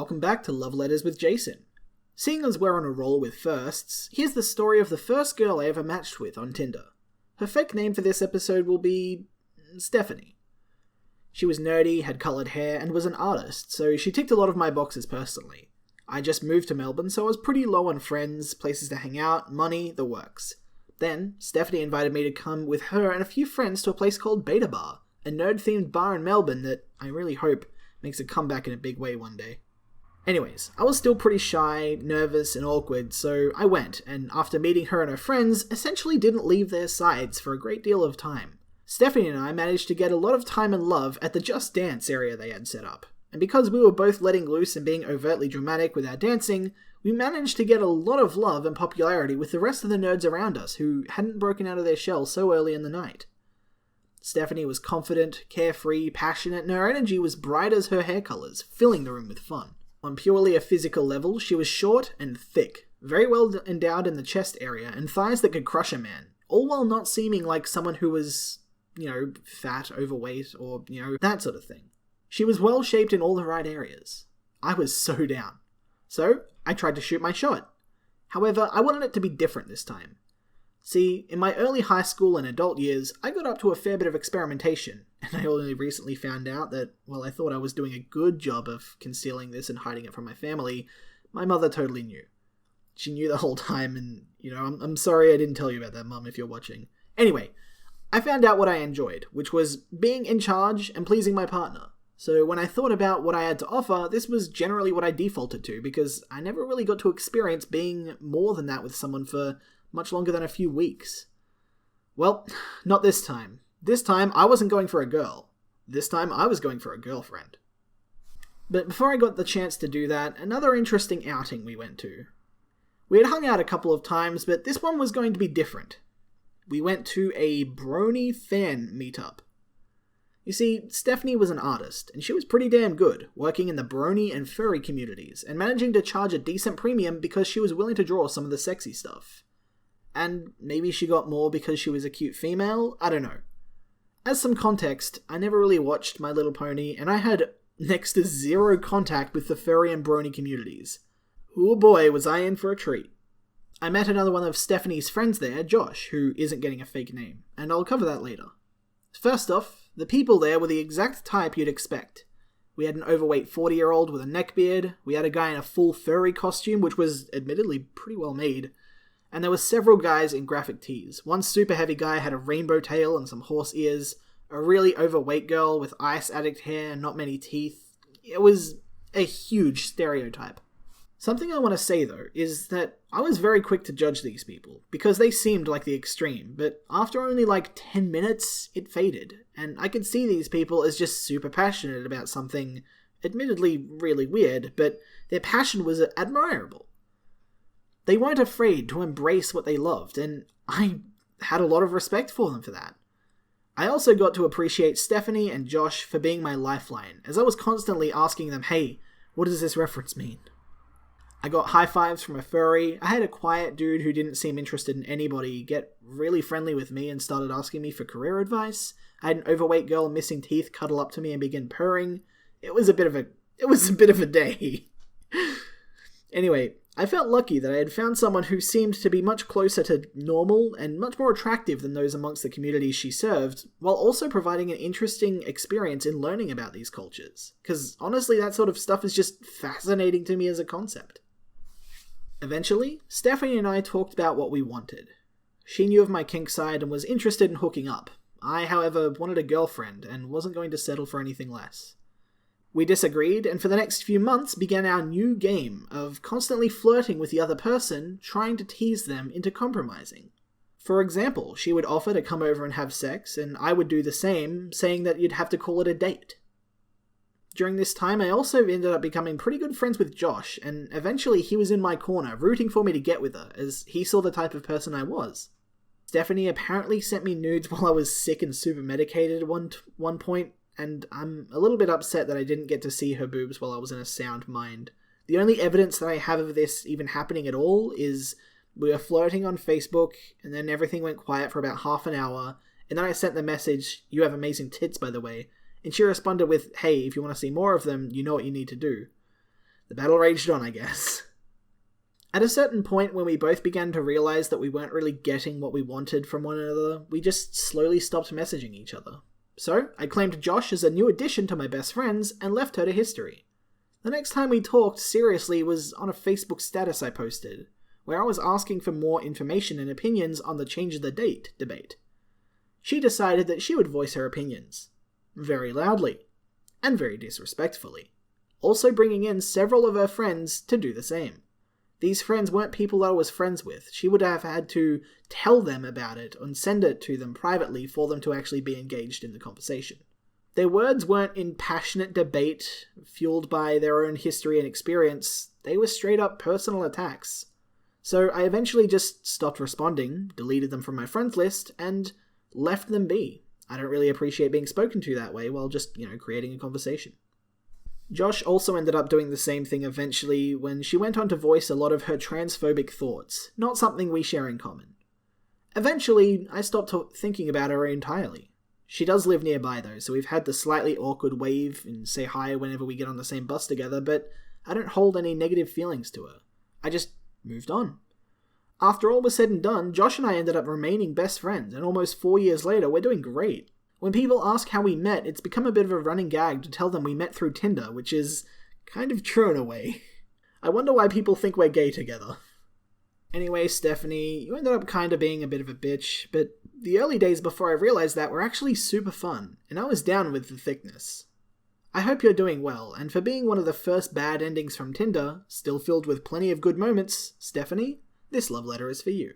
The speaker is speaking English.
welcome back to Love Letters with Jason. Seeing as we're on a roll with firsts, here's the story of the first girl I ever matched with on Tinder. Her fake name for this episode will be Stephanie. She was nerdy, had coloured hair, and was an artist, so she ticked a lot of my boxes personally. I just moved to Melbourne, so I was pretty low on friends, places to hang out, money, the works. Then, Stephanie invited me to come with her and a few friends to a place called Beta Bar, a nerd-themed bar in Melbourne that I really hope makes a comeback in a big way one day. Anyways, I was still pretty shy, nervous, and awkward, so I went, and after meeting her and her friends, essentially didn't leave their sides for a great deal of time. Stephanie and I managed to get a lot of time and love at the Just Dance area they had set up, and because we were both letting loose and being overtly dramatic with our dancing, we managed to get a lot of love and popularity with the rest of the nerds around us who hadn't broken out of their shell so early in the night. Stephanie was confident, carefree, passionate, and her energy was bright as her hair colours, filling the room with fun. On purely a physical level, she was short and thick, very well endowed in the chest area, and thighs that could crush a man, all while not seeming like someone who was, fat, overweight, or, that sort of thing. She was well shaped in all the right areas. I was so down. So, I tried to shoot my shot. However, I wanted it to be different this time. See, in my early high school and adult years, I got up to a fair bit of experimentation, and I only recently found out that, while I thought I was doing a good job of concealing this and hiding it from my family, my mother totally knew. She knew the whole time, and, I'm sorry I didn't tell you about that, Mum, if you're watching. Anyway, I found out what I enjoyed, which was being in charge and pleasing my partner. So when I thought about what I had to offer, this was generally what I defaulted to, because I never really got to experience being more than that with someone for much longer than a few weeks. Well, not this time. This time, I wasn't going for a girl. This time, I was going for a girlfriend. But before I got the chance to do that, another interesting outing we went to. We had hung out a couple of times, but this one was going to be different. We went to a brony fan meetup. You see, Stephanie was an artist, and she was pretty damn good, working in the brony and furry communities, and managing to charge a decent premium because she was willing to draw some of the sexy stuff. And maybe she got more because she was a cute female? I don't know. As some context, I never really watched My Little Pony, and I had next to zero contact with the furry and brony communities. Oh boy, was I in for a treat. I met another one of Stephanie's friends there, Josh, who isn't getting a fake name, and I'll cover that later. First off, the people there were the exact type you'd expect. We had an overweight 40-year-old with a neckbeard, we had a guy in a full furry costume, which was admittedly pretty well made, and there were several guys in graphic tees. One super heavy guy had a rainbow tail and some horse ears, a really overweight girl with ice addict hair and not many teeth. It was a huge stereotype. Something I want to say though, is that I was very quick to judge these people, because they seemed like the extreme, but after only 10 minutes, it faded, and I could see these people as just super passionate about something, admittedly really weird, but their passion was admirable. They weren't afraid to embrace what they loved, and I had a lot of respect for them for that. I also got to appreciate Stephanie and Josh for being my lifeline, as I was constantly asking them, hey, what does this reference mean? I got high fives from a furry, I had a quiet dude who didn't seem interested in anybody get really friendly with me and started asking me for career advice, I had an overweight girl with missing teeth cuddle up to me and begin purring. It was a bit of a day. Anyway, I felt lucky that I had found someone who seemed to be much closer to normal and much more attractive than those amongst the communities she served, while also providing an interesting experience in learning about these cultures. Because honestly, that sort of stuff is just fascinating to me as a concept. Eventually, Stephanie and I talked about what we wanted. She knew of my kink side and was interested in hooking up. I, however, wanted a girlfriend and wasn't going to settle for anything less. We disagreed, and for the next few months began our new game of constantly flirting with the other person, trying to tease them into compromising. For example, she would offer to come over and have sex, and I would do the same, saying that you'd have to call it a date. During this time, I also ended up becoming pretty good friends with Josh, and eventually he was in my corner, rooting for me to get with her, as he saw the type of person I was. Stephanie apparently sent me nudes while I was sick and super medicated at one point, and I'm a little bit upset that I didn't get to see her boobs while I was in a sound mind. The only evidence that I have of this even happening at all is we were flirting on Facebook, and then everything went quiet for about half an hour, and then I sent the message, "You have amazing tits, by the way," and she responded with, "Hey, if you want to see more of them, you know what you need to do." The battle raged on, I guess. At a certain point when we both began to realize that we weren't really getting what we wanted from one another, we just slowly stopped messaging each other. So, I claimed Josh as a new addition to my best friends and left her to history. The next time we talked seriously was on a Facebook status I posted, where I was asking for more information and opinions on the change of the date debate. She decided that she would voice her opinions. Very loudly. And very disrespectfully. Also bringing in several of her friends to do the same. These friends weren't people that I was friends with. She would have had to tell them about it and send it to them privately for them to actually be engaged in the conversation. Their words weren't in passionate debate, fueled by their own history and experience. They were straight up personal attacks. So I eventually just stopped responding, deleted them from my friends list, and left them be. I don't really appreciate being spoken to that way while just, creating a conversation. Josh also ended up doing the same thing eventually when she went on to voice a lot of her transphobic thoughts, not something we share in common. Eventually, I stopped thinking about her entirely. She does live nearby though, so we've had the slightly awkward wave and say hi whenever we get on the same bus together, but I don't hold any negative feelings to her. I just moved on. After all was said and done, Josh and I ended up remaining best friends, and almost 4 years later, we're doing great. When people ask how we met, it's become a bit of a running gag to tell them we met through Tinder, which is kind of true in a way. I wonder why people think we're gay together. Anyway, Stephanie, you ended up kind of being a bit of a bitch, but the early days before I realized that were actually super fun, and I was down with the thickness. I hope you're doing well, and for being one of the first bad endings from Tinder, still filled with plenty of good moments, Stephanie, this love letter is for you.